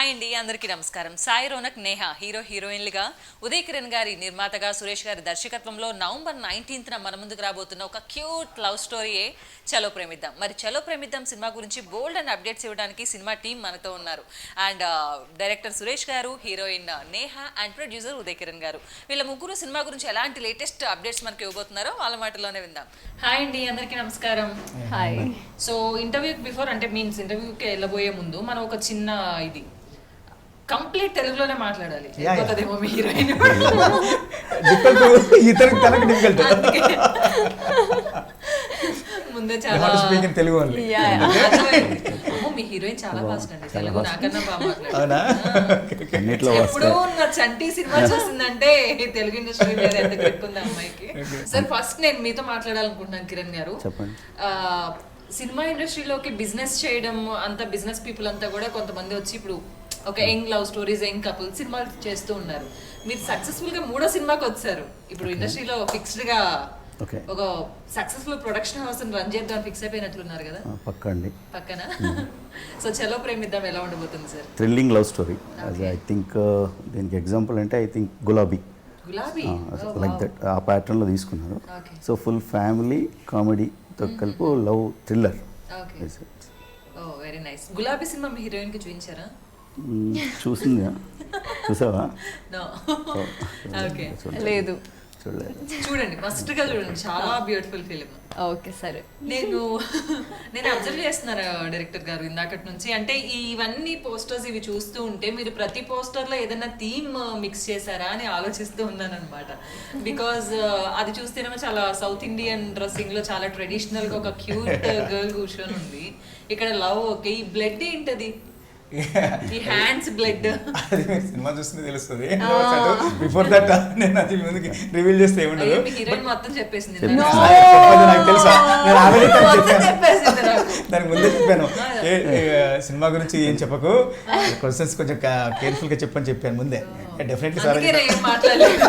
Hi అండి, అందరికీ నమస్కారం. సాయి రోనక్, నేహ హీరోయిన్లుగా, ఉదయ్ కిరణ్ గారి నిర్మాతగా, సురేష్ గారి దర్శకత్వంలో నవంబర్ 19న మన ముందుకు రాబోతున్న ఒక క్యూట్ లవ్ స్టోరీయే చలో ప్రేమిద్దాం. మరి చలో ప్రేమిద్దాం సినిమా గురించి బోల్డ్ అండ్ అప్డేట్స్ ఇవ్వడానికి సినిమా టీం మనతో ఉన్నారు. అండ్ డైరెక్టర్ సురేష్ గారు, heroine Neha and producer Uday Kiran గారు. వీళ్ళ ముగ్గురు సినిమా గురించి ఎలాంటి లేటెస్ట్ అప్డేట్స్ మనకి ఇవ్వబోతున్నారో వాళ్ళ మాటల్లోనే విందాం. హాయ్ అండి, అందరికీ నమస్కారం. హాయ్. సో ఇంటర్వ్యూకి బిఫోర్, అంటే మీన్స్ ఇంటర్వ్యూకి వెళ్ళబోయే ముందు మనం ఒక చిన్న ఇది కంప్లీట్ తెలుగులోనే మాట్లాడాలి. అయిపోతుందేమో మీ హీరోయిన్ ముందే చాలా తెలుగు మీ హీరోయిన్ చాలా ఫాస్ట్ అండి, తెలుగు నాకన్నా బాగా మాట్లాడారు. ఎప్పుడు నా చంటి సినిమా చూసిందంటే తెలుగు ఇండస్ట్రీ మీద ఎంత గ్రిప్ ఉంది అమ్మాయికి. సార్ ఫస్ట్ నేను మీతో మాట్లాడాలనుకుంటున్నాను కిరణ్ గారు. సినిమా ఇండస్ట్రీలోకి బిజినెస్ చేయడం, అంత బిజినెస్ పీపుల్ అంతా కూడా కొంతమంది వచ్చి ఇప్పుడు ఒక young love stories, young couple సినిమాలు చేస్తూ ఉన్నారు. మీరు సక్సెస్ఫుల్ గా 3వ సినిమాకి వచ్చారు. ఇప్పుడు ఇండస్ట్రీలో ఫిక్స్డ్ గా ఒక సక్సెస్ఫుల్ ప్రొడక్షన్ హౌస్ రన్ చేద్దాం ఫిక్స్ అయిపోయినట్లున్నారు కదా? పక్కన సో చలో ప్రేమిద్దాం ఎలా ఉండబోతుంది sir? Thrilling love story. I think దీనికి ఎగ్జాంపుల్ అంటే ఐ థింక్ గులాబీ లైక్ దట్ ఆ ప్యాటర్న్ లో తీసుకున్నారు. సో ఫుల్ ఫ్యామిలీ కామెడీతో కలిపి లవ్ థ్రిల్లర్. Very nice. గులాబీ సినిమా మీ హీరోయిన్ కి చూపించారా? చూసిందా? చూసావా? లేదు, చూడండి, ఫస్ట్ గా చూడండి, చాలా బ్యూటిఫుల్ ఫిలిం. ఓకే సరే. నేను అబ్జర్వ్ చేస్తున్నాను డైరెక్టర్ గారు ఇందాకటి నుంచి, అంటే ఇవన్నీ పోస్టర్స్ ఇవి చూస్తూ ఉంటే మీరు ప్రతి పోస్టర్ లో ఏదైనా థీమ్ మిక్స్ చేశారా అని ఆలోచిస్తూ ఉన్నాను అనమాట. బికాజ్ అది చూస్తేనేమో చాలా సౌత్ ఇండియన్ డ్రెస్సింగ్ లో చాలా ట్రెడిషనల్ గా ఒక క్యూట్ గర్ల్ కూర్చొని ఉంది. ఇక్కడ లవ్ ఓకే, ఈ బ్లడ్ ఏంటది? ఈ హ్యాండ్స్ బ్లడ్ సినిమా చూస్తే తెలుస్తుంది. బిఫోర్ దట్ నేను అది ముందుకి రివీల్ చేస్తే ఏముండదు. హీరోయిన్ మొత్తం చెప్పేసింది నాకు తెలుసా, దానికి ముందే చెప్పాను సినిమా గురించి ఏం చెప్పకు, క్వశ్చన్స్ కొంచెం కేర్ఫుల్ గా చెప్పని చెప్పాను ముందే. డెఫినెట్లీ సార్ మాట్లాడలేదు.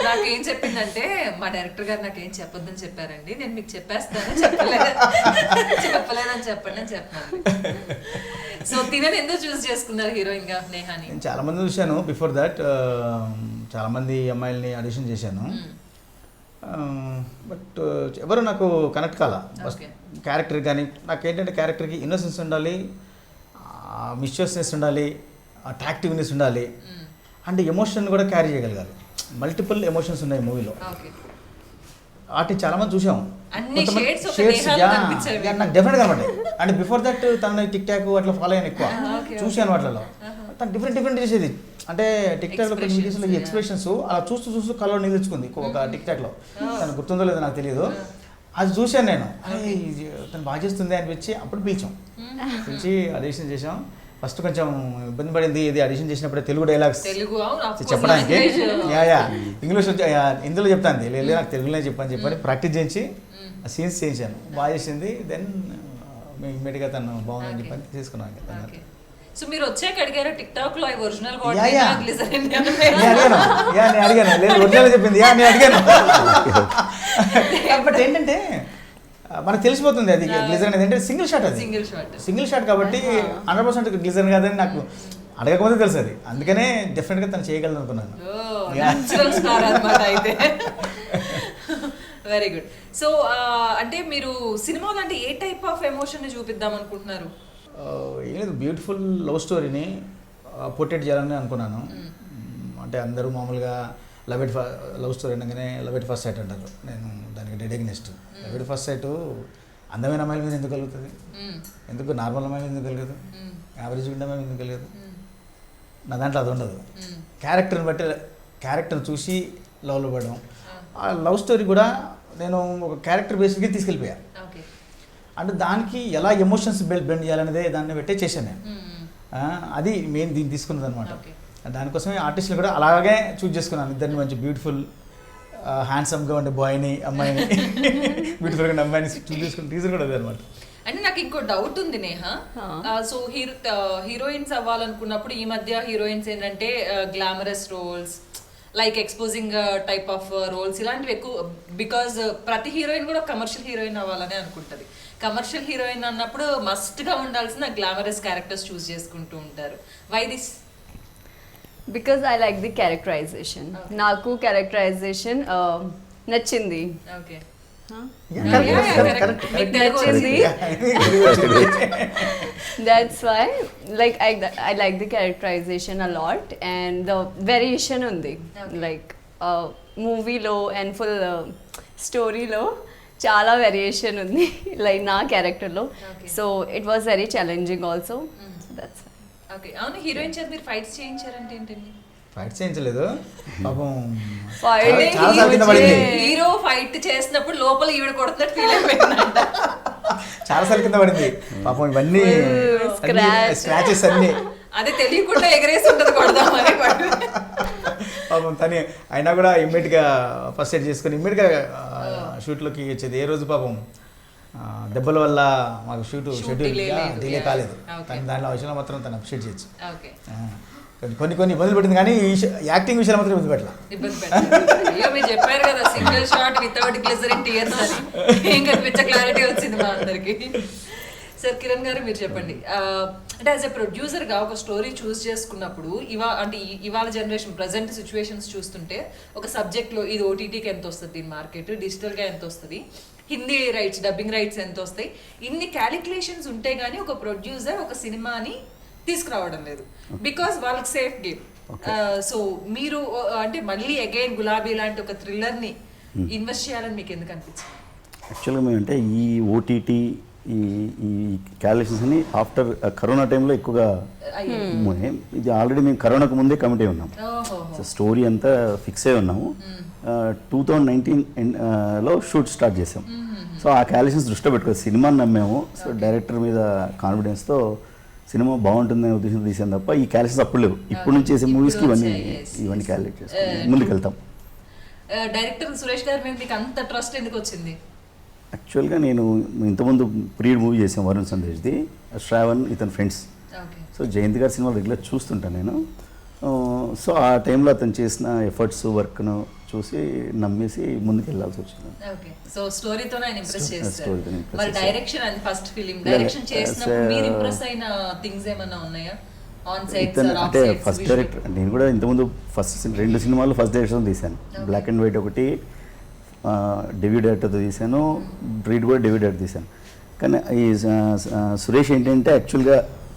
నాకేం చెప్పిందంటే, మా డైరెక్టర్ గారు నాకేం చెప్పొద్దని చెప్పారండి, నేను మీకు చెప్పేస్తాను, చెప్పలేదని చెప్పండి అని చెప్పాను. సో తినని ఎందుకు చూస్ చేసుకున్నారు హీరోయిన్ గా నేహాని? నేను చాలా మంది చూశాను. బిఫోర్ దట్ చాలా మంది అమ్మాయిల్ని ఆడిషన్ చేశాను. బట్ ఎవరు నాకు కనెక్ట్ కాల. క్యారెక్టర్ కానీ నాకేంటంటే క్యారెక్టర్కి ఇన్నోసెన్స్ ఉండాలి, మిస్చియస్నెస్ ఉండాలి, అట్రాక్టివ్నెస్ ఉండాలి, అండ్ ఎమోషన్ కూడా క్యారీ చేయగలగాలి. మల్టిపుల్ ఎమోషన్స్ ఉన్నాయి మూవీలో. వాటిని చాలా మంది చూసాం. షేడ్స్ నాకు డెఫినెట్ గా అనమాట. అండ్ బిఫోర్ దట్ తన టిక్ టాక్ అట్లా ఫాలో అయ్యాను, ఎక్కువ చూసాను వాటిలో. తను డిఫరెంట్ చేసేది. అంటే టిక్ టాక్ లో కొన్ని వీడియోస్లో ఈ ఎక్స్ప్రెషన్స్ అలా చూస్తూ కలర్ నిలుచుకుంది ఒక టిక్ టాక్ లో. తను గుర్తుందో లేదో నాకు తెలియదు. అది చూశాను నేను, తను బాగా చేస్తుంది అనిపించి అప్పుడు పిలిచి ఆడిషన్ చేసాం. ఫస్ట్ కొంచెం ఇబ్బంది పడింది ఇది ఆడిషన్ చేసినప్పుడే తెలుగు డైలాగ్స్ చెప్పడానికి. ఇంగ్లీష్ హిందీలో చెప్తాను, లేదు నాకు తెలుగులోనే చెప్పని ప్రాక్టీస్ చేయించి ఆ సీన్స్ చేయించాను. బాగా చేసింది. దెన్ ఇమ్మీడియట్గా తను బాగుందని చెప్పని తీసుకున్నాను. సో మీరు వచ్చాక అడిగారు టిక్ టాక్ లో ఒరిజినల్ బాడీ అడిగాను, లేదు ఒరిజినల్ చెప్పింది, నేను అడిగాను. బట్ ఏంటంటే మనకు తెలిసిపోతుంది అది గ్లిజర్ అనేది. అంటే సింగిల్ షాట్, అది సింగిల్ షాట్ కాబట్టి 100% గ్లిజర్ కాదని నాకు అడగకపోతే తెలుసు అది. అందుకనే డెఫినెట్గా తను చేయగలను అనుకున్నాను. Very good. సో అంటే మీరు సినిమాలో అంటే ఏ టైప్ ఆఫ్ ఎమోషన్ ని చూపిద్దాం అనుకుంటున్నారు? ఏం లేదు, బ్యూటిఫుల్ లవ్ స్టోరీని పోర్ట్రేట్ చేయాలని అనుకున్నాను. అంటే అందరూ మామూలుగా లవ్ స్టోరీ అనగానే లవ్ ఎట్ ఫస్ట్ సైట్ అంటారు. నేను దానికి dead against. Love at first sight అందమైన అమ్మాయిల మీద ఎందుకు కలుగుతుంది? ఎందుకు నార్మల్ అమ్మాయిల మీద ఎందుకు కలగదు? యావరేజ్ ఉండే అమ్మాయి ఎందుకు కలగదు? నా దాంట్లో అది ఉండదు. క్యారెక్టర్ని బట్టి క్యారెక్టర్ని చూసి లవ్లో పడడం. ఆ లవ్ స్టోరీ కూడా నేను ఒక క్యారెక్టర్ బేస్డ్గా తీసుకెళ్ళిపోయా. అంటే దానికి ఎలా ఎమోషన్స్ బెండ్ చేయాలనేదే దాన్ని పెట్టే చేశాను నేను. అది మెయిన్ దీన్ని తీసుకున్నది అనమాట. దానికోసమే ఆర్టిస్టులు కూడా అలాగే చూజ్ చేసుకున్నాను. ఇద్దరిని మంచి బ్యూటిఫుల్ హ్యాండ్సమ్గా ఉండే బాయ్ని, అమ్మాయిని, బ్యూటిఫుల్గా ఉండే అమ్మాయిని చూజ్ చేసుకుని టీజర్ కూడా అదే అనమాట. అంటే నాకు ఇంకో డౌట్ ఉంది నేహ. సో హీరోయిన్స్ అవ్వాలనుకున్నప్పుడు ఈ మధ్య హీరోయిన్స్ ఏంటంటే glamorous roles, like exposing type of roles ఇలాంటివి ఎక్కువ, బికాజ్ ప్రతి హీరోయిన్ కూడా కమర్షియల్ హీరోయిన్ అవ్వాలని అనుకుంటది. కమర్షియల్ హీరోయిన్ అన్నప్పుడు మస్ట్ గా ఉండాల్సిన గ్లామరస్ క్యారెక్టర్స్ చూస్ చేసుకుంటూ ఉంటారు. Why this? Because I like the characterization. నాకు క్యారెక్టరైజేషన్ నచ్చింది. Okay, that's why like I like the characterization a lot and the variation undi like movie lo and full story lo chala variation undi like na character lo, so it was very challenging also. So that's why. Okay, అవును heroine చేత మీరు fights చేయించారంటే ఏంటండి? Fight చేయించలేదు పాపం, hero fight చేసినప్పుడు లోపల ఈవిడ కొడుతున్నట్టు feel అయిపోయిందంట. చాలా సార్లు కింద పడింది పాపం, ఇవన్నీ స్క్రాచెస్ అన్ని అదే తెలియకుండా ఎగరేసి ఉంటుంది కొడదామని పాపం. తని అయినా కూడా ఇమ్మీడియట్గా ఫస్ట్ ఎయిడ్ చేసుకుని ఇమ్మీడియట్గా షూట్లోకి వచ్చేది. ఏ రోజు పాపం దెబ్బల వల్ల మాకు షెడ్యూల్ డిలే కాలేదు. కానీ దాంట్లో విషయంలో మాత్రం తను అప్రిషియేట్ చేయొచ్చు. కొన్ని ఇబ్బందులు పెట్టింది, కానీ యాక్టింగ్ విషయాలు మాత్రం ఇబ్బంది పెట్టాలి. అయ్యో మీరు చెప్పారు కదా single shot without glycerin tears అని, ఏం కనిపించే క్లారిటీ వచ్చింది మా అందరికి. సార్ కిరణ్ గారు మీరు చెప్పండి, అంటే యాజ్ ఎ ప్రొడ్యూసర్గా ఒక స్టోరీ చూస్ చేసుకున్నప్పుడు ఇవాళ జనరేషన్ ప్రజెంట్ సిచ్యువేషన్స్ చూస్తుంటే ఒక సబ్జెక్ట్లో ఇది ఓటీటీకి ఎంత వస్తుంది, దీని మార్కెట్ డిజిటల్గా ఎంత వస్తుంది, హిందీ రైట్స్ డబ్బింగ్ రైట్స్ ఎంత వస్తాయి, ఇన్ని క్యాలిక్యులేషన్స్ ఉంటే గానీ ఒక ప్రొడ్యూసర్ ఒక సినిమాని తీసుకురావడం లేదు, బికాస్ వాళ్ళకి సేఫ్ గేమ్. సో మీరు అంటే మళ్ళీ అగైన్ గులాబీ లాంటి ఒక థ్రిల్లర్ని ఇన్వెస్ట్ చేయాలని మీకు ఎందుకు అనిపించింది? యాక్చువల్గా మేమంటే ఈ ఓటీటీ ఈ క్యాలిక్యులేషన్స్ అని ఆఫ్టర్ కరోనా టైంలో ఎక్కువగా, ఇది ఆల్రెడీ మేము కరోనాకు ముందే కమిట్ అయి ఉన్నాం. సో స్టోరీ అంతా ఫిక్స్ అయి ఉన్నాము. 2019లో షూట్ స్టార్ట్ చేసాం. సో ఆ క్యాలిక్యులేషన్స్ దృష్టిలో పెట్టుకోవాలి, సినిమాని నమ్మాము. సో డైరెక్టర్ మీద కాన్ఫిడెన్స్తో సినిమా బాగుంటుందనే ఉద్దేశంతో తీసాం తప్ప ఈ క్యాలిక్యులేషన్స్ అప్పుడు లేవు. ఇప్పుడు నుంచి చేసే మూవీస్కి ఇవన్నీ క్యాలిక్యులేట్ చేసుకుని ముందుకు వెళ్తాం. డైరెక్టర్ సురేష్ గారి మీద మీకు అంత ట్రస్ట్ ఎందుకు వచ్చింది? యాక్చువల్గా నేను ఇంతకుముందు ప్రీడ్ మూవీ చేసాను వరుణ్ సందేశ్ది, శ్రావణ్ ఇతని ఫ్రెండ్స్. సో జయంతి గారి సినిమాలు రెగ్యులర్ చూస్తుంటాను నేను. సో ఆ టైంలో అతను చేసిన ఎఫర్ట్స్ వర్క్ను చూసి నమ్మేసి ముందుకు వెళ్ళాల్సి వచ్చింది. సో స్టోరీతోనే ఆయన ఇంప్రెస్ చేస్తారు. మరి direction and first film direction చేసినప్పుడు మీరు ఇంప్రెస్ అయిన థింగ్స్ ఏమైనా ఉన్నాయా? అంటే ఫస్ట్ డైరెక్టర్ నేను కూడా ఇంతకుముందు ఫస్ట్ 2 సినిమాలు ఫస్ట్ డైరెక్షన్ తీశాను. బ్లాక్ అండ్ వైట్ ఒకటి డెబ్యూ డైరెక్టర్తో తీశాను, బ్రీడ్ కూడా డెబ్యూ డైరెక్టర్ తీశాను. కానీ ఈ సురేష్ ఏంటంటే యాక్చువల్గా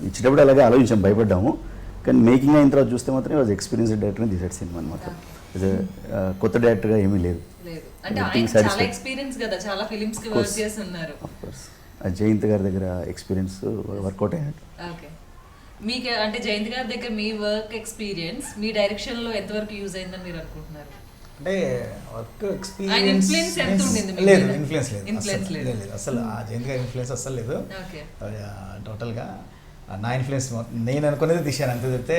ఇచ్చేటప్పుడు అలాగే ఆలోచించాం, భయపడ్డాము. కానీ మేకింగ్ అయిన తర్వాత చూస్తే మాత్రం వాజ్ ఎక్స్పీరియన్స్డ్ డైరెక్టర్ని తీసాడు సినిమా అనమాట. కొత్త డైరెక్టర్గా ఏమీ లేదు. జయంత్ గారి దగ్గర ఎక్స్పీరియన్స్ వర్కౌట్ అయినట్టు. మీకు అంటే జయంత్ గారి దగ్గర మీ వర్క్ ఎక్స్పీరియన్స్ మీ డైరెక్షన్ లో ఎంతవరకు యూజ్ అయిందని మీరు అనుకుంటున్నారు? అంటే వర్క్ ఎక్స్పీరియన్స్ లేదు, ఇన్ఫ్లుయెన్స్ లేదు అసలు. ఆ జయంత్ గారి ఇన్ఫ్లుయెన్స్ అసలు లేదు. టోటల్గా నా ఇన్ఫ్లుయెన్స్ నేను అనుకునేది తీశాను అంతే చెప్తే,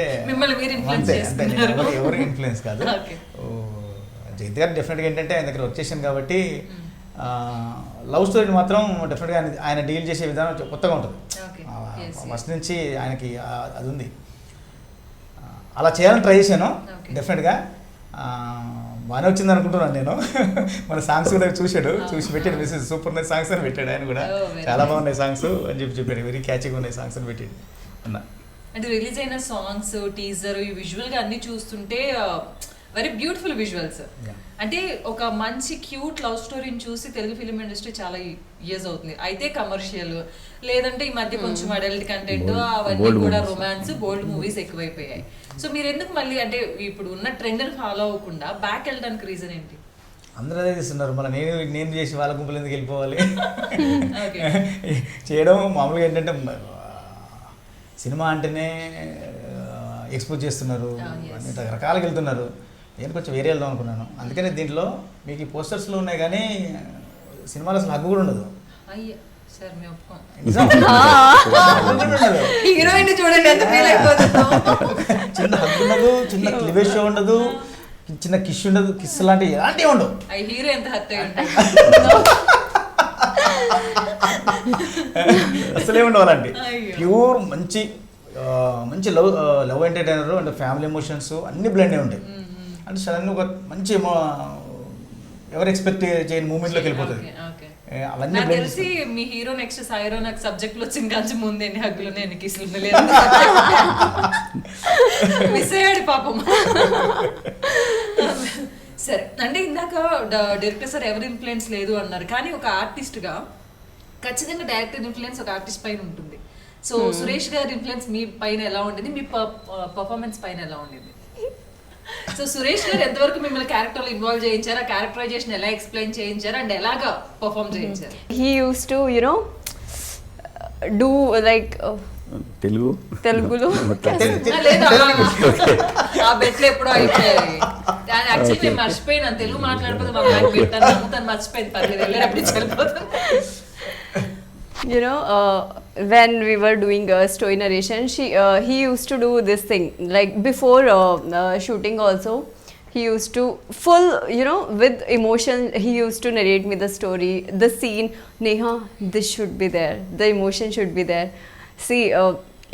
అంతే అంతే. ఎవరు ఇన్ఫ్లుయెన్స్ కాదు. జయంత్ గారు డెఫినెట్గా ఏంటంటే ఆయన దగ్గర వర్క్ చేశాను కాబట్టి లవ్ స్టోరీని మాత్రం డెఫినెట్గా ఆయన డీల్ చేసే విధానం కొత్తగా ఉంటుంది. ఫస్ట్ నుంచి ఆయనకి అది ఉంది. అలా చేయాలని ట్రై చేశాను. డెఫినెట్గా బాగానే వచ్చింది అనుకుంటున్నాను నేను. మన సాంగ్స్ కూడా చూసి పెట్టాడు మెసేజ్, సూపర్ ఉన్నాయి సాంగ్స్ అని పెట్టాడు. ఆయన కూడా చాలా బాగున్నాయి సాంగ్స్ అని చెప్పాడు, వెరీ క్యాచీగా ఉన్నాయి సాంగ్స్ అని పెట్టాడు అన్న. అంటే రిలీజ్ అయిన సాంగ్స్ టీజర్ ఈ విజువల్గా అన్ని చూస్తుంటే వెరీ బ్యూటిఫుల్ విజువల్స్. అంటే ఒక మంచి క్యూట్ లవ్ స్టోరీని చూసి తెలుగు ఫిలిం ఇండస్ట్రీ చాలా ఇయర్స్ అవుతుంది. అయితే కమర్షియల్ లేదంటే ఈ మధ్య కొంచెం అడల్ట్ కంటెంట్ అవన్నీ కూడా రొమాన్స్ బోల్డ్ మూవీస్ ఎక్కువైపోయాయి. సో మీరు ఎందుకు మళ్ళీ అంటే ఇప్పుడు ఉన్న ట్రెండ్ ఫాలో అవ్వకుండా బ్యాక్ వెళ్ళడానికి రీజన్ ఏంటి? అందరూ అదే చేస్తున్నారు, మళ్ళీ నేను చేసి వాళ్ళ గుంపులు ఎందుకు వెళ్ళిపోవాలి చేయడం. మామూలుగా ఏంటంటే సినిమా అంటేనే ఎక్స్పోజ్ చేస్తున్నారు, అన్ని రకరకాలుగా వెళ్తున్నారు. నేను కొంచెం వేరే వెళ్దాం అనుకున్నాను. అందుకనే దీంట్లో మీకు ఈ పోస్టర్స్లో ఉన్నాయి కానీ సినిమాలో అసలు హగ్గు కూడా ఉండదు. హీరోయిన్ చూడండి ఎంత ఫీల్ అయిపోతుందో. చిన్న హగ్గు ఉండదు, చిన్న క్లివేజ్ షో ఉండదు, చిన్న కిస్ ఉండదు, కిస్ లాంటివి ఎలాంటివి ఉండవు. హీరో ఎంత హత్య అసలే ఉండవు అలాంటి. ప్యూర్ మంచి love entertainer and family emotions అన్ని బ్లెండ్ అయి ఉంటాయి. అంటే సడన్గా ఒక మంచి ఎవరు ఎక్స్పెక్ట్ చేయని మూమెంట్లోకి వెళ్ళిపోతుంది. అవన్నీ నాకు తెలిసి మీ హీరో నెక్స్ట్ సాయిరో నాకు సబ్జెక్ట్ లో వచ్చిన కంచి ముందు ఎన్ని హగ్గులు ఎన్ని కిసులు మిస్ అయ్యాడు పాపం. సరే అంటే ఇందాక డైరెక్టర్ సార్ ఎవరి ఇన్ఫ్లుయెన్స్ లేదు అన్నారు, కానీ ఒక ఆర్టిస్ట్ గా ఖచ్చితంగా డైరెక్టర్ ఇన్ఫ్లుయెన్స్ ఒక ఆర్టిస్ట్ పైన ఉంటుంది. సో సురేష్ గారి ఇన్ఫ్లుయెన్స్ మీ పైన ఎలా ఉండేది, మీ పర్ఫార్మెన్స్ పైన ఎలా ఉండేది? సో సురేష్ గారు ఎంతవరకు మిమ్మల్ని క్యారెక్టర్ లో ఇన్వాల్వ్ చేయించారు, ఆ క్యారెక్టరైజేషన్ ఎలా ఎక్స్ప్లెయిన్ చేయించారు అండ్ ఎలాగా పర్ఫార్మ్ చేయించారు? He used to, you know, do like తెలుగులో ఆ బెట్లు ఎప్పుడో అయిపోయాయి. యాక్చువల్లీ నేను మర్చిపోయినా తెలుగు మాట్లాడిపోతే మా బ్యాగ్ పెట్టాను, తను మర్చిపోయింది, పర్లేదు వెళ్ళేటప్పుడు వెళ్ళిపోతాను. You know, when we were doing story narration, he used to do this thing like before shooting also. He used to full, you know, with emotion he used to narrate me the story, the scene. Neha, this should be there, the emotion should be there. See,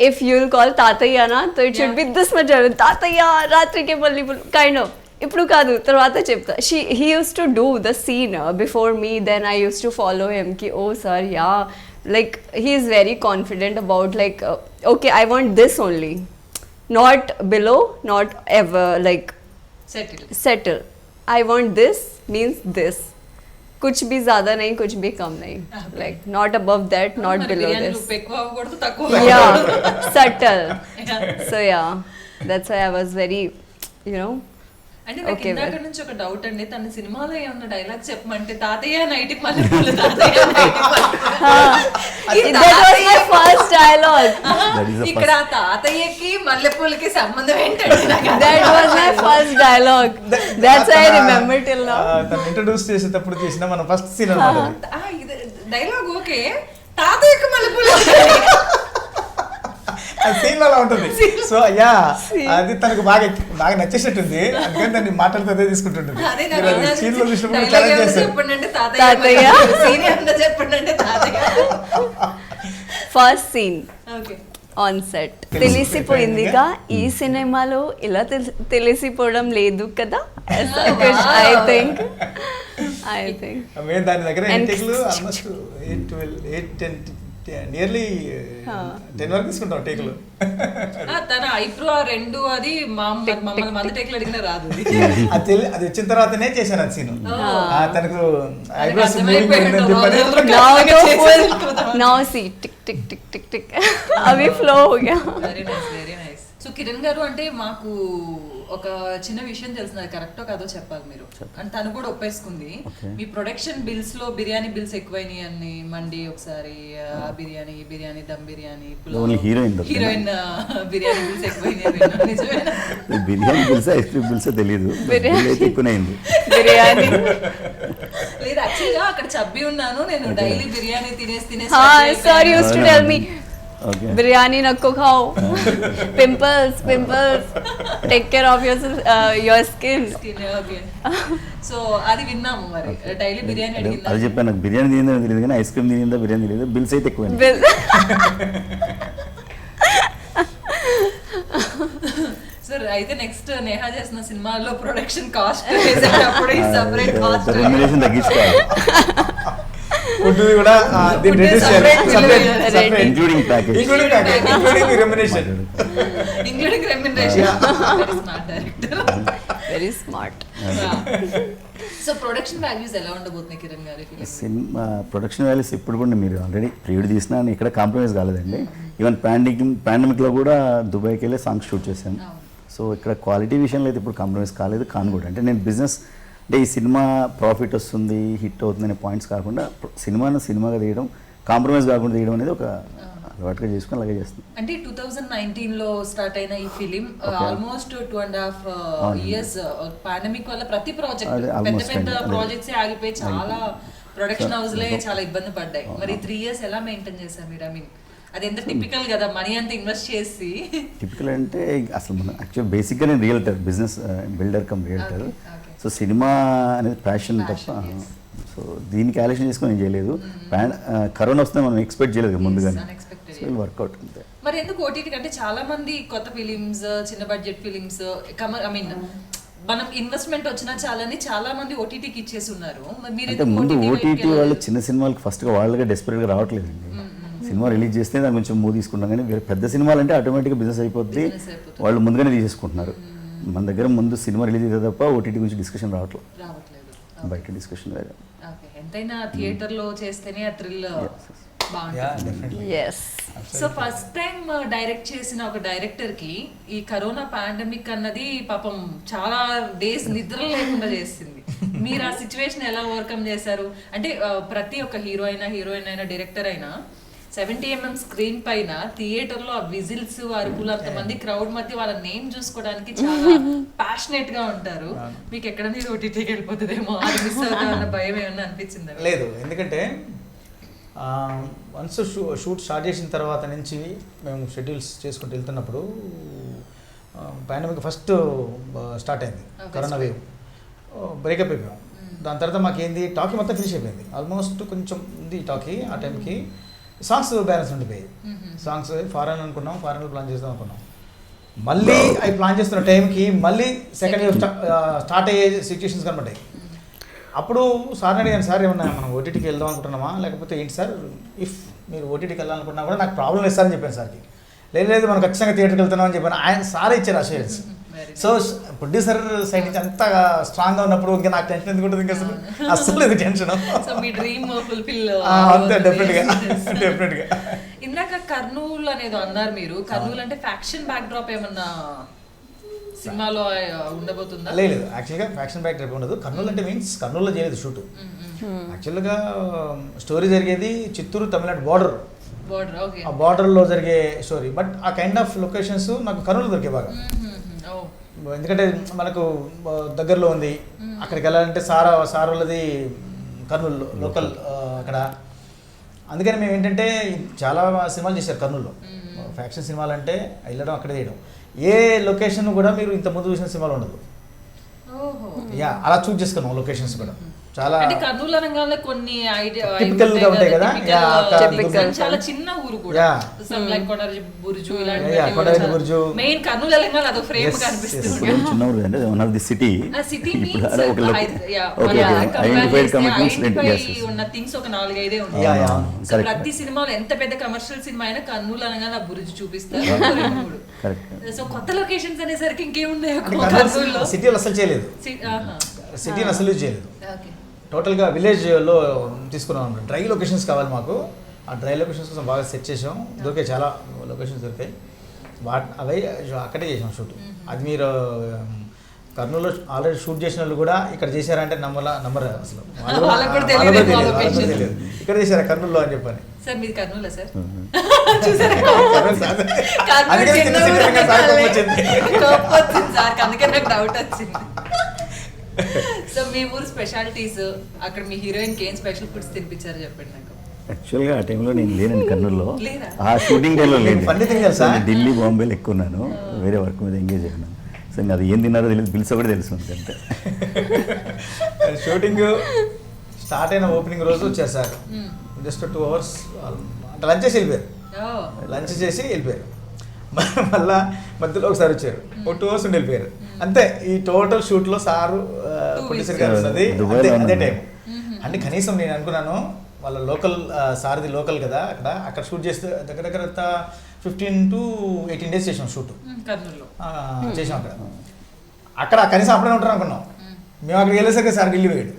if you'll call Tataya na, so it should be this much. Tataya, Ratri ke palli kind of. ఇప్పుడు కాదు తర్వాత చెప్తా. He used to do the scene before me, then I used to follow him ki oh sir, yeah, like he is very confident about like okay, I want this only, not below, not ever like settle. I want this means this, कुछ भी ज़्यादा नहीं, कुछ भी कम नहीं, like not above that, not below this. Yeah, subtle. So yeah, that's why I was very, you know. అంటే నాకు ఇందాక నుంచి ఒక డౌట్ అండి, తన సినిమాలో ఏమన్నా డైలాగ్ చెప్పమంటే తాతయ్య నైట్కి మల్లెపూలు, తాతయ్య నైట్కి ఇక్కడ తాతయ్యకి మల్లెపూలకి సంబంధం ఏంటండి? That was my first dialogue. That's why I remember till now. తను ఇంట్రడ్యూస్ చేసేటప్పుడు చేసిన మన ఫస్ట్ సీన్ అన్నమాట. డైలాగ్ ఓకే, తాతయ్యకి మల్లెపూలు సీన్ అలా ఉంటుంది. సో యా అది తనకు బాగా బాగా నచ్చేసినట్టుంది, అందుకని దాన్ని మాట్లాడుతూ తీసుకుంటుంటుంది. సీన్ లో చూసినప్పుడు ఛాలెంజ్ చేస్తారు, ఫస్ట్ సీన్ ఆన్ సెట్ తెలిసిపోయిందిగా, ఈ సినిమాలో ఇలా తెలిసిపోవడం లేదు కదా. ఐ థింక్ దాని దగ్గర టేక్లు ఆల్మోస్ట్ 8 నియర్లీ 10 వరకు తీసుకుంటాం టేకులు. తన ఐబ్రో రెండు అది మమ్మల్ని మంది టేకులు అడిగినా రాదు, అది వచ్చిన తర్వాతనే చేశాను అది సీన్. తనకు eyebrows now see tick tick tick tick tick అవి ఫ్లో हो गया. Very nice, very nice. So Kiran గారు, అంటే మాకు ఒక చిన్న విషయం తెలిసింది, కరెక్టో కాదో చెప్పాలి మీరు. అంటే తను కూడా ఒప్పేసుకుంది, మీ ప్రొడక్షన్ బిల్స్ లో బిర్యానీ బిల్స్ ఎక్కువైనాయి అని. మండి ఒకసారి, బిర్యానీ బిర్యానీ దమ్ బిర్యానీ, హీరోయిన్ బిర్యానీ బిల్స్ ఎక్కువైనాయి. నిజమేనా? Biryani bills, ice cream bills తెలియదు, ఎక్కువైంది బిర్యానీ లేదు. యాక్చువల్గా అక్కడ చబ్బి ఉన్నాను నేను, డైలీ బిర్యానీ తినేసి sir used to tell me biryani నక్కు ఖాओ, pimples take care of your skin. Okay, so అది విన్నాము. మరి డైలీ బిర్యానీ అడిగిందా? అది చెప్పాను, నాకు బిర్యానీ తిందా తెలియదు కానీ ఐస్ క్రీమ్ తిందా బిర్యానీ తెలియదు, బిల్స్ అయితే ఎక్కువ. సార్ అయితే నెక్స్ట్ నేహా చేసిన సినిమాల్లో ప్రొడక్షన్ కాస్ట్ సెపరేట్ కాస్ట్ తగ్గించుకోవాలి, కూడా including package, including remuneration. Very smart. So production values ఎలా ఉండబోతున్నాయి కిరణ్ గారి? సినిమా ప్రొడక్షన్ వాల్యూస్ ఇప్పుడు కూడా మీరు ఆల్రెడీ ప్రీవిడ్ తీసినా ఇక్కడ కాంప్రమైజ్ కాలేదండి. ఈవెన్ పాండమిక్లో కూడా దుబాయ్కి వెళ్ళి సాంగ్స్ షూట్ చేశాను. సో ఇక్కడ క్వాలిటీ విషయంలో అయితే ఇప్పుడు కాంప్రమైజ్ కాలేదు, కాను కూడా. అంటే నేను బిజినెస్ అంటే ఈ సినిమా ప్రాఫిట్ వస్తుంది, హిట్ అవుతుంది అనే పాయింట్స్ కాకుండా సినిమాగా తీయడం, కాంప్రమైజ్ కాకుండా తీయడం అనేది ఒక అలవాటుగా చేసుకుని అలాగే చేస్తుంది. అంటే 2019 లో స్టార్ట్ అయిన ఈ ఫిలిం ఆల్మోస్ట్ 2.5 years పాండమిక్ వల్ల ప్రతి ప్రాజెక్ట్ పెద్ద ప్రాజెక్ట్స్ ఆగిపోయి చాలా ప్రొడక్షన్ హౌస్లే చాలా ఇబ్బంది పడ్డాయి. మరి 3 years ఎలా మెయింటైన్ చేశారు మీరు? ఐ మీన్ అది ఎంత టిపికల్ కదా, మనీ అంత ఇన్వెస్ట్ చేసి. టిపికల్ అంటే అసలు మనం యాక్చువల్ బేసిక్గా నేను realtor, business builder come realtor. So cinema అనేది ప్యాషన్ తప్ప, సో దీన్ని క్యాలిక్యులేషన్ చేసుకొని నేను చేయలేదు. కరోనా వస్తే మనం ఎక్స్పెక్ట్ చేయలేదు ముందుగానే, సో వర్కౌట్ అంతే. మరి ఎందుకు ఓటీటీ? అంటే చాలా మంది కొత్త ఫిలిమ్స్, చిన్న బడ్జెట్ ఫిలిమ్స్, ఐ మీన్ మనం ఇన్వెస్ట్మెంట్ వచ్చినా చాలని చాలా మంది ఓటీటీకి ఇచ్చేసి ఉన్నారు. మీరు అంటే ముందు ఓటీటీ వాళ్ళు చిన్న సినిమాలకు ఫస్ట్గా వాళ్ళగా డెస్పరేట్గా రావట్లేదండి. సినిమా రిలీజ్ చేస్తే దాని కొంచెం మూవ్ తీసుకుంటాం, కానీ వేరే పెద్ద సినిమాలు అంటే ఆటోమేటిక్గా బిజినెస్ అయిపోద్ది, వాళ్ళు ముందుగానే తీసేసుకుంటున్నారు. మన దగ్గర ముందు సినిమా రిలీజ్ అయితే తప్ప ఓటీటీ గురించి డిస్కషన్ రావట్లేదు, బయట డిస్కషన్ వేరే. ఎంతైనా థియేటర్లో చేస్తేనే ఆ థ్రిల్ బాగుంటుంది. yes so first time direct చేసిన ఒక డైరెక్టర్ కి ఈ కరోనా పాండమిక్ అన్నది పాపం చాలా డేస్ నిద్ర లేకుండా చేసింది. మీరు ఆ సిచ్యువేషన్ ఎలా ఓవర్కమ్ చేశారు? అంటే ప్రతి ఒక్క హీరోయిన్ అయినా డైరెక్టర్ అయినా 70mm స్క్రీన్ పైన థియేటర్ లో ఆ విజిల్స్ అరుపులు అంతమంది క్రౌడ్ మధ్య వాళ్ళ నేమ్ చూసుకోవడానికి చాలా ప్యాషనేట్ గా ఉంటారు. మీకు ఎక్కడ మీరు ఓటీటీకి వెళ్ళిపోతుందేమో అది మిస్ అవుతామన్న భయం ఏమన్నా అనిపించిందా? లేదు, ఎందుకంటే వన్స్ షూట్ స్టార్ట్ చేసిన తర్వాత నుంచి మేము షెడ్యూల్స్ చేసుకుంటూ వెళ్తున్నప్పుడు పాండమిక్ ఫస్ట్ స్టార్ట్ అయింది, కరోనా వేవ్, బ్రేకప్ అయిపోయాం. దాని తర్వాత మాకేంది టాకీ మొత్తం ఫినిష్ అయిపోయింది, ఆల్మోస్ట్ కొంచెం ఉంది టాకీ. ఆ టైంకి సాంగ్స్ బ్యాలెన్స్ ఉండిపోయాయి. సాంగ్స్ ఫారెన్ అనుకున్నాం, ఫారెన్లో ప్లాన్ చేద్దాం అనుకున్నాం. మళ్ళీ అవి ప్లాన్ చేస్తున్న టైంకి మళ్ళీ సెకండ్ వేవ్ స్టార్ట్ అయ్యే సిచ్యువేషన్స్ కనబడ్డాయి. అప్పుడు సార్ని అడిగాను, సార్ ఏమన్నా మనం ఓటీటీకి వెళ్దాం అనుకుంటున్నామా లేకపోతే ఏంటి సార్, ఇఫ్ మీరు ఓటీటీకి వెళ్ళాలనుకున్నా కూడా నాకు ప్రాబ్లం లేదు సార్ అని చెప్పాను సార్కి. లేదు మనం ఖచ్చితంగా థియేటర్కి వెళ్తున్నాం అని చెప్పాను. ఆయన సారే ఇచ్చారు అష్యూరెన్స్. సో ప్రొడ్యూసర్ సైడ్ నుంచి అంత స్ట్రాంగ్గా ఉన్నప్పుడు ఇంకా నాకు టెన్షన్ ఎందుకు ఉంటుంది, ఇంకా అస్సలు లేదు టెన్షన్. అంతే, డెఫినెట్గా. ఇందాక కర్నూలు అనేది అన్నారు మీరు, కర్నూలు అంటే ఫ్యాక్షన్ బ్యాక్ డ్రాప్ ఏమన్నా సినిమాలో ఉండబోతుందా? లేదు, యాక్చువల్గా ఫ్యాక్షన్ బ్యాక్ డ్రాప్ ఉండదు. కర్నూలు అంటే మీన్స్ కర్నూలులో చేయలేదు షూట్. యాక్చువల్గా స్టోరీ జరిగేది చిత్తూరు తమిళనాడు బార్డర్, ఆ బార్డర్లో జరిగే స్టోరీ. బట్ ఆ కైండ్ ఆఫ్ లొకేషన్స్ నాకు కర్నూలు దొరికే బాగా, ఎందుకంటే మనకు దగ్గరలో ఉంది. అక్కడికి వెళ్ళాలంటే సారోలది కర్నూలు లోకల్ అక్కడ. అందుకని మేము ఏంటంటే చాలా సినిమాలు చేశారు కర్నూలులో. ఫ్యాక్షన్ సినిమాలు అంటే వెళ్ళడం అక్కడే చేయడం. ఏ లొకేషన్ కూడా మీరు ఇంత ముందు చూసిన సినిమాలో ఉండదు. అలా చూస్ చేసుకున్నాం లొకేషన్స్ కూడా. చాలా కర్నూలు అనగానే కొన్ని టిపికల్ గా ఉంటాయి కదా, చాలా చిన్న ఊరు కూడా, కొడవలి బుర్జు మెయిన్ కర్నూలు అనగానే అదొక ఫ్రేమ్ కనిపిస్తుంది. చిన్న ఊరు అంటే వన్ ఆఫ్ ది సిటీ ఉన్న థింగ్స్ ఒక 4-5 ఉన్నాయి. ప్రతి సినిమాలో ఎంత పెద్ద కమర్షియల్ సినిమా అయినా కర్నూలు అనగానే ఆ బుర్జు చూపిస్తారు. సో కొత్త లొకేషన్స్ అనేసరికి ఇంకేమున్నాయి కర్నూలులో? సిటీలో అసలు చేయలేదు, సిటీని అసలు చేయలేదు. టోటల్గా విలేజ్లో తీసుకున్నాం. డ్రై లొకేషన్స్ కావాలి మాకు. ఆ డ్రై లొకేషన్స్ కోసం బాగా సెట్ చేసాం. దొరికాయి, చాలా లొకేషన్స్ దొరికాయి. అవి అక్కడే చేసాం షూట్. అది మీరు కర్నూలులో ఆల్రెడీ షూట్ చేసిన వాళ్ళు కూడా ఇక్కడ చేశారంటే నమ్మరు అసలు. ఇక్కడ చేశారా కర్నూలులో అని చెప్పని. సార్ మీది కర్నూలా సార్? అందుకే నాకు డౌట్ వచ్చింది. సో మీ ఊరు స్పెషాలిటీస్, అక్కడ మీ హీరోయిన్కి ఏం స్పెషల్ ఫుడ్స్ తినిపించారు చెప్పండి నాకు. యాక్చువల్గా ఆ టైంలో నేను లేనండి కర్నూలులో, ఆ షూటింగ్ టైంలో లేదు. ఢిల్లీ బాంబేలో ఎక్కువ ఉన్నాను, వేరే వర్క్ మీద ఎంగేజ్ అయ్యాను. సో ఇంకా అది ఏం తిన్నారో తెలియదు, బిల్స్ కూడా తెలుసు అంతే. షూటింగ్ స్టార్ట్ అయిన ఓపెనింగ్ రోజు వచ్చేసారు, జస్ట్ 2 hours అంటే లంచ్ చేసి వెళ్ళిపోయారు. లంచ్ చేసి వెళ్ళిపోయారు. మళ్ళా మధ్యలో ఒకసారి వచ్చారు, 2 hours ఉండి వెళ్ళిపోయారు అంతే. ఈ టోటల్ షూట్లో సారు ప్రొడ్యూసర్ గారు ఉన్నది అదే టైం. అంటే కనీసం నేను అనుకున్నాను వాళ్ళ లోకల్ సార్ది లోకల్ కదా, అక్కడ షూట్ చేస్తే దగ్గర 15 to 18 days చేసాం షూట్ చేసాం అక్కడ కనీసం అప్పుడే ఉంటారు అనుకున్నాం. మేము అక్కడికి వెళ్ళేసరికి సార్ ఢిల్లీ పోయాడు.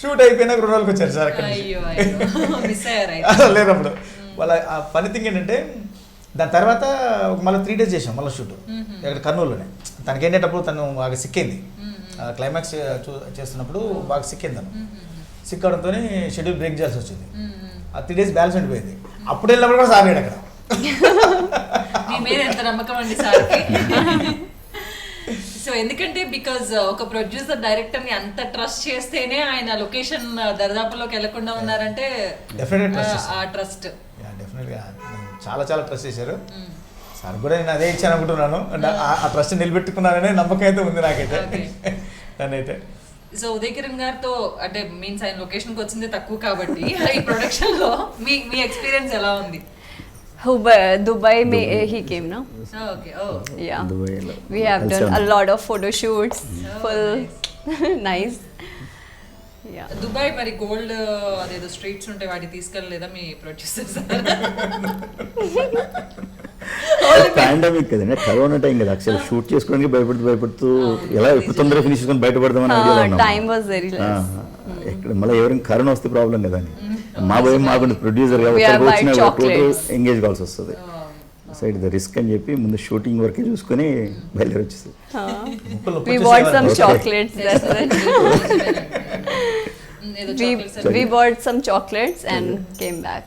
షూట్ అయిపోయినాక 2 రోజులకు వచ్చారు సార్. అక్కడ లేరు అప్పుడు. వాళ్ళ ఫన్నీ థింగ్ ఏంటంటే దాని తర్వాత మళ్ళీ 3 days చేసాం మళ్ళీ షూట్ ఇక్కడ కర్నూలులోనే. తనకి ఏంటంటే తను బాగా సిక్కింది, క్లైమాక్స్ చేస్తున్నప్పుడు బాగా సిక్కింది. తను సిక్ అవడంతో షెడ్యూల్ బ్రేక్ చేయాల్సి వచ్చింది. ఆ 3 days బ్యాలెన్స్ ఉండిపోయింది. అప్పుడు వెళ్ళినప్పుడు కూడా సాగాడు అక్కడ. సో ఎందుకంటే బికాజ్ ఒక ప్రొడ్యూసర్ డైరెక్టర్ ని అంత ట్రస్ట్ చేస్తేనే ఆయన లొకేషన్ దరిదాపుల్లోకి వెళ్లకుండా ఉన్నారంటే ఆ ట్రస్ట్ డెఫినెట్గా చాలా ట్రస్ట్ చేశారు సార్ కూడా. నేను అదే ఇచ్చాను అనుకుంటున్నాను, ఆ ట్రస్ట్ నిలబెట్టుకున్నాననే నమ్మకం అయితే ఉంది నాకైతే. దానైతే సో ఉదయ్ కిరణ్ గారితో అంటే మీన్స్ ఆయన లొకేషన్కి వచ్చింది తక్కువ కాబట్టి ఈ ప్రొడక్షన్ లో మీ ఎక్స్పీరియన్స్ ఎలా ఉంది? Dubai mein he came, no? Okay oh Yeah. దుబాయ్లో We have done a lot of photo shoots, full nice. Yeah. Dubai మరి గోల్డ్ అదేదో స్ట్రీట్స్ ఉంటే వాటి తీసుకెళ్ళలేదా మీ ప్రొడ్యూసర్స్? పాండమిక్ కదండి, కరోనా టైం కదా, యాక్చువల్ షూట్ చేసుకోవడానికి భయపడుతూ ఎలా ఎప్పుడు తొందరగా ఫినిష్ చేసుకొని బయటపడదామని ఐడియాలో ఉన్నాం. Time was very less. ఎక్కడ మళ్ళీ ఎవరైనా కరోనా వస్తే ప్రాబ్లం కదా అని మా భయం మాకు ప్రొడ్యూసర్ We have white వచ్చిన chocolates. ఎంగేజ్ కావాల్సి వస్తుంది. సైడ్ ద రిస్క్ అని చెప్పి ముందు షూటింగ్ వరకే చూసుకొని బయలుదేరి వచ్చేసి We bought some chocolates. That's it. ఏదో We chocolates we bought some chocolates and came back.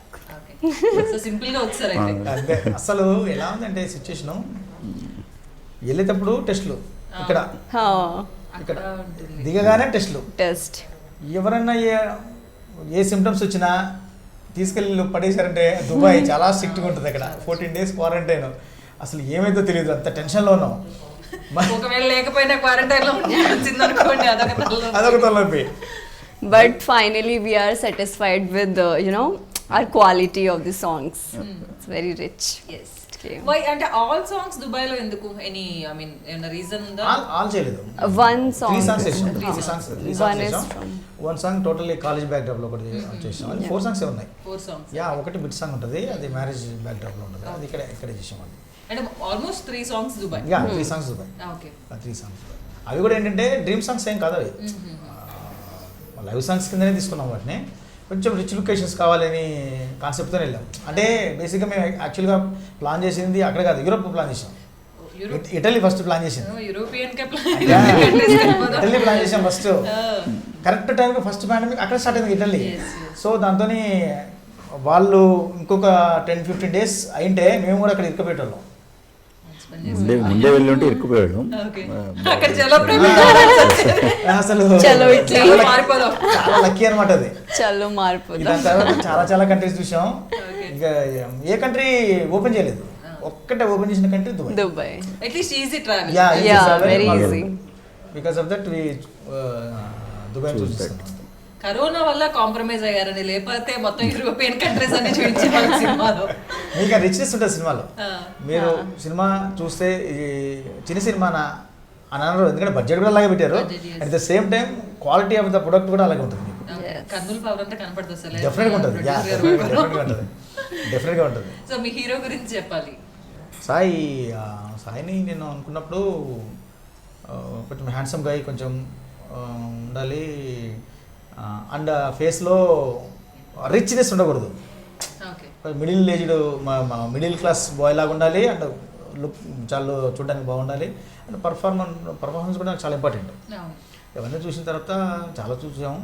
So simple గా వచ్చారు అయితే. అంతే. అసలు ఎలా ఉందంటే సిచ్యుయేషను, వెళ్ళేటప్పుడు టెస్ట్లు, ఇక్కడ అక్కడ ఉంటుంది. దిగగానే టెస్ట్లు. Test. ఎవరన్నా ఏ సిమ్టమ్స్ వచ్చినా తీసుకెళ్ళి పడేశారంటే దుబాయ్ చాలా స్ట్రిక్ట్గా ఉంటుంది. అక్కడ 14 days క్వారంటైన్. అసలు ఏమైందో తెలియదు, అంత టెన్షన్లో ఉన్నాం. ఒకవేళ లేకపోయినా క్వారంటైన్ లో వచ్చింది అనుకోండి, అదొక తలనొప్పి. But finally we are satisfied with the, our quality of the songs. It's very rich. Yes. Okay. Why అంటే ఆల్ సాంగ్స్ దుబాయ్ లో ఎందుకు? ఎనీ ఐ మీన్ ఏమైనా రీజన్ ఉందా? ఆల్ చేయలేదు. One song. 3 songs చేసాం. Three 3 songs One is చేసాం. from. 1 song totally college back drop లో ఒకటి చేసాం. అది 4 songs ఉన్నాయి. 4 సాంగ్స్. యా, ఒకటి బిట్ సాంగ్ ఉంటుంది, అది మ్యారేజ్ బ్యాక్ డ్రాప్ లో ఉంటుంది, అది ఇక్కడ చేసాం. అది అంటే almost 3 songs Dubai. Yeah 3 songs Dubai. Okay. 3 songs. అవి కూడా ఏంటంటే డ్రీమ్ సాంగ్స్ ఏం కాదు, అవి లైవ్ సాంగ్స్ కిందనే తీసుకున్నాం వాటిని. కొంచెం రిచ్ లొకేషన్స్ కావాలని కాన్సెప్ట్తో వెళ్ళాం. అంటే బేసిక్గా మేము యాక్చువల్గా ప్లాన్ చేసింది అక్కడ కాదు, యూరోప్ ప్లాన్ చేసాం. ఇటలీ ఫస్ట్ ప్లాన్ చేసింది. యూరోపియన్ కే ఇటలీ ప్లాన్ చేసాం ఫస్ట్. కరెక్ట్ టైంకి ఫస్ట్ పాండమిక్ అక్కడ స్టార్ట్ అయింది, ఇటలీ. సో దాంతో వాళ్ళు ఇంకొక 10-15 days అయింటే మేము కూడా అక్కడ ఇరుక్కుపోయేటోళ్ళం. ముందే వెళ్ళి ఉంటే ఇరుక్కుపోయాడు. అక్కడ చలో అసలు చలో ఇట్లీ మారిపోదాం. చాలా లక్కీ అనమాట అది. చలో మారిపోదాం. దాని తర్వాత చాలా కంట్రీస్ చూసాం. ఇంకా ఏ కంట్రీ ఓపెన్ చేయలేదు, ఒక్కటే ఓపెన్ చేసిన country Dubai. Dubai. At least easy travel. Yeah, very easy. Because of that we Dubai చూస్తున్నాం. కరోనా వల్ల కాంప్రమైజ్ అయ్యారని, లేకపోతే మొత్తం యూరోపియన్ కంట్రీస్ అన్ని చూపించేవాళ్ళు సినిమాలో. మీకు ఆ రిచ్నెస్ ఉంటుంది సినిమాలో. మీరు సినిమా చూస్తే ఇది చిన్న సినిమానా అని అనరు, ఎందుకంటే బడ్జెట్ కూడా అలాగే పెట్టారు. At the same time quality of the product కూడా అలాగే ఉంటుంది. కర్నూలు పవర్ అంతా కనపడుతుంది. డెఫినెట్గా ఉంటుంది. డెఫినెట్గా ఉంటుంది. సో మీ హీరో గురించి చెప్పాలి. సాయిని నేను అనుకున్నప్పుడు కొంచెం హ్యాండ్సమ్ గా కొంచెం ఉండాలి, అండ్ ఫేస్లో రిచ్నెస్ ఉండకూడదు. Middle aged middle class boy లాగా ఉండాలి, అండ్ లుక్ చాలా చూడడానికి బాగుండాలి, అండ్ పర్ఫార్మెన్స్ కూడా నాకు చాలా ఇంపార్టెంట్. ఇవన్నీ చూసిన తర్వాత చాలా చూసాం.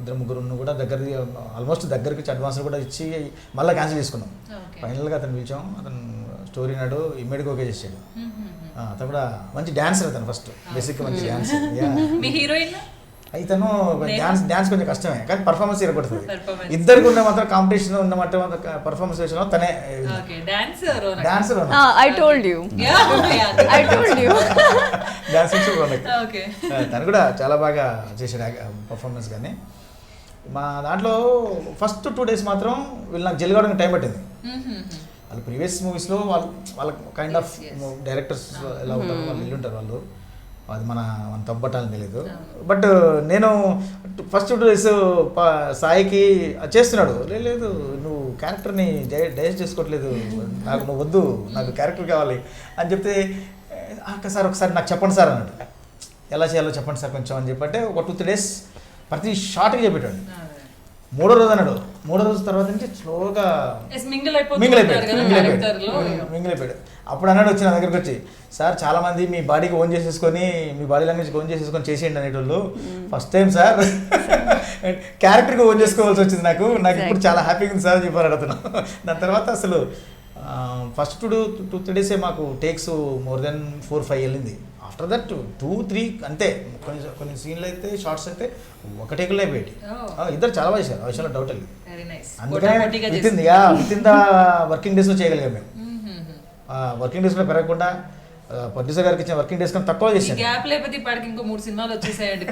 2-3 కూడా ఆల్మోస్ట్ దగ్గరికి అడ్వాన్స్ కూడా ఇచ్చి మళ్ళీ క్యాన్సిల్ చేసుకున్నాం. ఫైనల్గా అతను పిలిచాం, అతను స్టోరీ నాడు ఇమ్మీడియట్గా ఓకే చేసాడు. అతను కూడా మంచి డాన్సర్, అతను ఫస్ట్ బేసిక్ మంచి డాన్సర్. మీ హీరోయిన్ అయితేను డాన్స్ కొంచెం కష్టమే, కానీ పర్ఫార్మెన్స్ ఇరగొడుతుంది. ఇద్దరికి ఉన్న మాత్రం కాంపిటీషన్ ఉన్న మాత్రం పర్ఫార్మెన్స్ చేసిన తనే dancer. I told you. I told you. తను కూడా చాలా బాగా చేసాడు పర్ఫార్మెన్స్. కానీ మా దాంట్లో ఫస్ట్ 2 days మాత్రం వీళ్ళు నాకు జెల్ కావడానికి టైం పట్టింది. వాళ్ళు ప్రీవియస్ మూవీస్లో వాళ్ళ కైండ్ ఆఫ్ డైరెక్టర్స్ ఎలా ఉంటారు, వాళ్ళు ఇల్లు ఉంటారు, వాళ్ళు అది మన తప్పట్టాలని తెలియదు. బట్ నేను ఫస్ట్ 2 days సాయికి చేస్తున్నాడు, లేదు నువ్వు క్యారెక్టర్ని డైజెస్ట్ చేసుకోవట్లేదు, నాకు నువ్వు వద్దు, నాకు క్యారెక్టర్ కావాలి అని చెప్తే, సార్ ఒకసారి నాకు చెప్పండి సార్ అన్నాడు. ఎలా చేయాలో చెప్పండి సార్ కొంచెం అని చెప్పంటే ఒక 2-3 days ప్రతి షార్ట్గా చెప్పేటాడు. 3వ రోజు అన్నాడు. 3వ రోజు తర్వాత నుంచి స్లోగా మింగిల్ అయిపోయాడు. అప్పుడు అన్నాడు వచ్చి నా దగ్గరికి వచ్చి, సార్ చాలామంది మీ బాడీకి ఓన్ చేసేసుకొని, మీ బాడీ లాంగ్వేజ్ ఓన్ చేసేసుకొని చేసేయండి అనేటోళ్ళు, ఫస్ట్ టైం సార్ క్యారెక్టర్కి ఓన్ చేసుకోవాల్సి వచ్చింది నాకు ఇప్పుడు చాలా హ్యాపీగా ఉంది సార్ అని చెప్పారు అడుగుతున్నాను. దాని తర్వాత అసలు ఫస్ట్ 2-3 days మాకు టేక్స్ మోర్ దెన్ 4-5 వెళ్ళింది. ఆఫ్టర్ దట్ 2-3 అంతే. కొన్ని సీన్లు అయితే షార్ట్స్ అయితే ఒక టేకుల్లో అయిపోయాయి. ఇద్దరు చాలా బాగా చేశారు, ఆ విషయంలో డౌట్ లేదు. అందుకనే విత్ ఇన్ ద వర్కింగ్ డేస్లో చేయగలిగాం మేము. వర్కింగ్ డేస్లో పెరగకుండా ప్రొడ్యూసర్ గారికి ఇచ్చిన వర్కింగ్ డేస్ కన్నా తక్కువ చేశాను. గ్యాప్ లేకపోతే ఇప్పటికి ఇంకో 3 సినిమాలు వచ్చేసాయండి.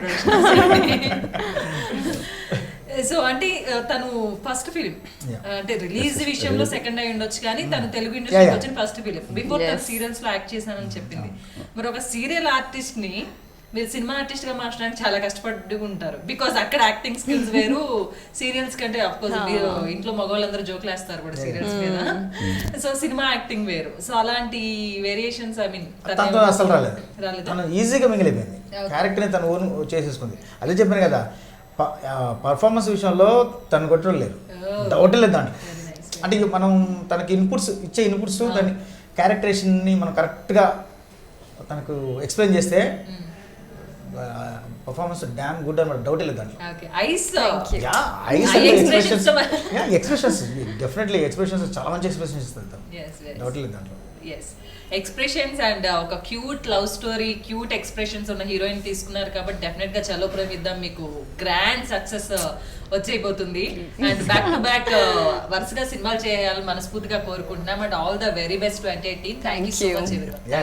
సో అంటే తను ఫస్ట్ ఫిలిం Yeah. అంటే రిలీజ్ విషయంలో సెకండ్ అయి ఉండొచ్చు కానీ తను తెలుగు Yeah, ఇండస్ట్రీకి yeah. వచ్చిన ఫస్ట్ ఫిలిం బిఫోర్ తను Yes. సీరియల్స్ లో యాక్ట్ చేశానని చెప్పింది. మరి ఒక సీరియల్ ఆర్టిస్ట్ ని మీరు సినిమా ఆర్టిస్ట్ గా మార్చడానికి చాలా కష్టపడి ఉంటారు బికాస్ అక్కడ యాక్టింగ్ స్కిల్స్ వేరు సీరియల్స్ కంటే అఫ్ కోర్స్ మీరు ఇంట్లో మగవాళ్ళందరూ జోకులు వేస్తారు కూడా సీరియల్స్ మీద, సో సినిమా యాక్టింగ్ వేరు. సో అలాంటి వేరియేషన్స్ ఐ మీన్ తనతో అసలు రాలేదు, రాలేదు. తను ఈజీగా మిగిలిపోయింది క్యారెక్టర్ని తను ఓన్ చేసేసుకుంది. అదే చెప్పాను కదా, పర్ఫార్మెన్స్ విషయంలో తను కొట్టడం లేదు, డౌట్ లేదు దాంట్లో. అంటే ఇక మనం తనకి ఇచ్చే ఇన్పుట్స్ దాని క్యారెక్టరేషన్ని మనం కరెక్ట్గా తనకు ఎక్స్ప్లెయిన్ చేస్తే పర్ఫార్మెన్స్ డ్యామ్ గుడ్ అని డౌట్ లేదు దాంట్లో. Okay eyes expressions definitely expressions చాలా మంచి ఎక్స్ప్రెషన్స్ ఇస్తుంది తను, డౌట్ లేదు దాంట్లో. ఎస్ ఎక్స్ప్రెషన్స్ అండ్ ఒక cute love story cute expressions ఉన్న హీరోయిన్ తీసుకున్నారు కాబట్టి డెఫినెట్ గా చలో ప్రేమిద్దాం మీకు గ్రాండ్ సక్సెస్ వచ్చేయబోతుంది. అండ్ బ్యాక్ టు బ్యాక్ వరుసగా సినిమాలు చేయాలని మనస్ఫూర్తిగా కోరుకుంటున్నాం. And all the very best 2018. Thank you so much.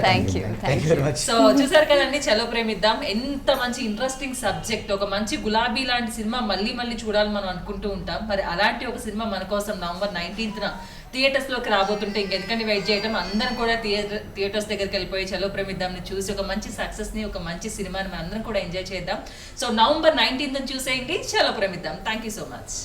Thank you very much. So చూసారు కదండి చలో ప్రేమిద్దాం, ఎంత మంచి ఇంట్రెస్టింగ్ సబ్జెక్ట్. ఒక మంచి గులాబీ లాంటి సినిమా మళ్ళీ మళ్ళీ చూడాలని మనం అనుకుంటూ ఉంటాం. మరి అలాంటి ఒక సినిమా మన కోసం నవంబర్ 19th థియేటర్స్ లోకి రాబోతుంటే ఇంకెందుకని వెయిట్ చేయడం, అందరం కూడా థియేటర్స్ దగ్గరికి వెళ్ళిపోయి చలో ప్రేమిద్దాంని చూసి ఒక మంచి సక్సెస్ ని ఒక మంచి సినిమాని మనం అందరం కూడా ఎంజాయ్ చేద్దాం. సో నవంబర్ 19th చూసేయండి Chalo Premiddam. Thank you so much.